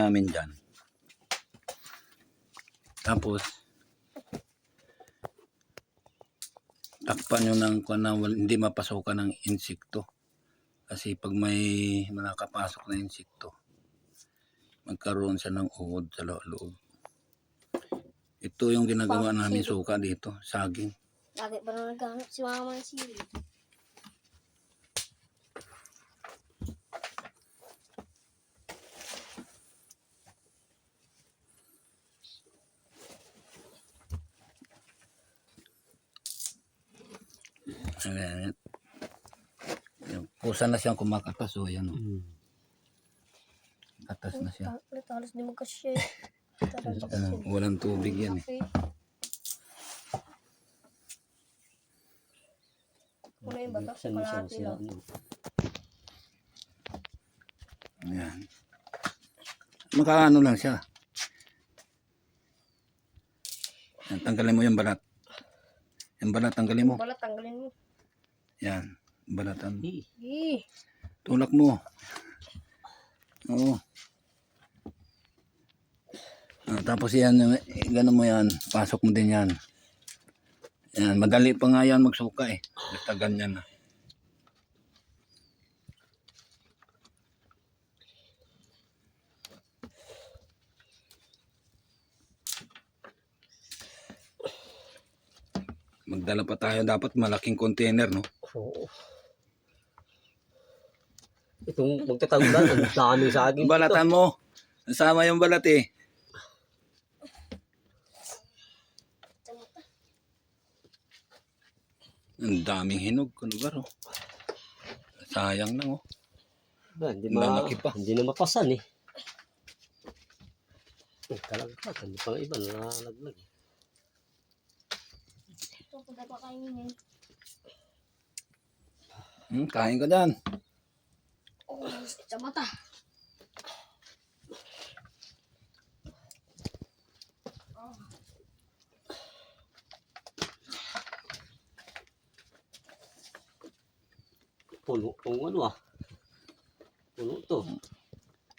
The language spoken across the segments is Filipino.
namin dyan. Tapos takpan nyo ng hindi mapasukan ng insekto. Kasi pag may nakapasok na insekto, magkaroon siya ng uhod sa loob. Ito yung ginagawa namin suka dito, saging. Lagi ba na naghanap si mama ng sili? Ayan. Kusa na siyang kumakatas. O yan. Katas na siya. Halos di magkasya. Walang tubig yan eh. Kuna yung batak sa kalahati lang. Ayan. Makaano lang siya. Ayan, tanggalin mo yung balat. Yung balat tanggalin mo. Balat tanggalin mo. Yan. Balatan. Eh. Tulak mo. Oo. Tapos yan, gano'n mo yan. Pasok mo din yan. Yan. Madali pa nga yan magsuka eh. Basta ganyan na. Magdala pa tayo dapat malaking container, no? Oo. Itong magtatanggal, ang dami sa akin. Balatan mo. Nasama yung balat eh. Ang daming hinog. Ano ba ro? Sayang lang oh. Hindi na mapasan eh. Talaga, hindi pa iba nalalaglag. Ito, kung dapat kainin. Kain ka dyan. Oh, sa mata. Puno kung ano ah. Puno to.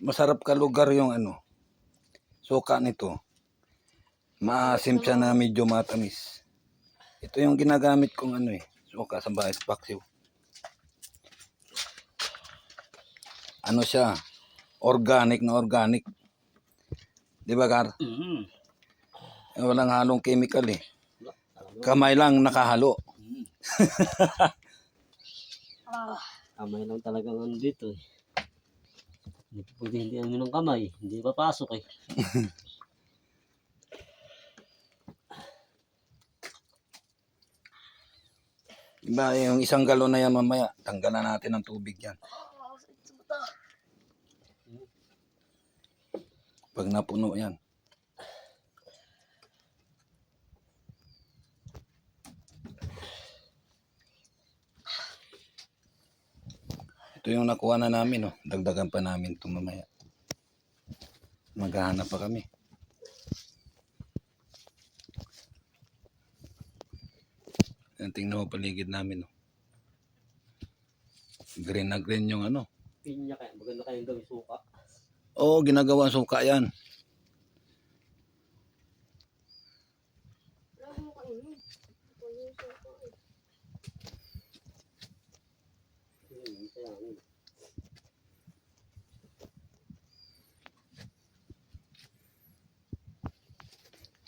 Masarap ka lugar yung ano. Suka nito. Maasim siya na medyo matamis. Ito yung ginagamit kong ano eh. Suka sa bahay sa paksiw. Ano siya? Organic na organic. Di ba, Gar? Walang halong chemical eh. Kamay lang nakahalo. Kamay lang talaga ano dito eh. Hindi ano ng kamay. Hindi papasok eh. Diba yung isang galon na yan mamaya. Tanggalan natin ng tubig yan. Pag napuno yan. Ito yung nakuha na namin, oh. Dagdagan pa namin ito mamaya. Maghahanap pa kami. Tingnan mo paligid namin, oh. Green na green yung ano. Pinya kaya, maganda kayong gawin suka. Oo, ginagawa suka yan.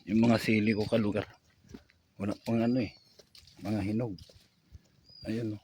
Yung mga sili ko kalugar. Wala pang ano eh. Mga hinog. Ayun oh.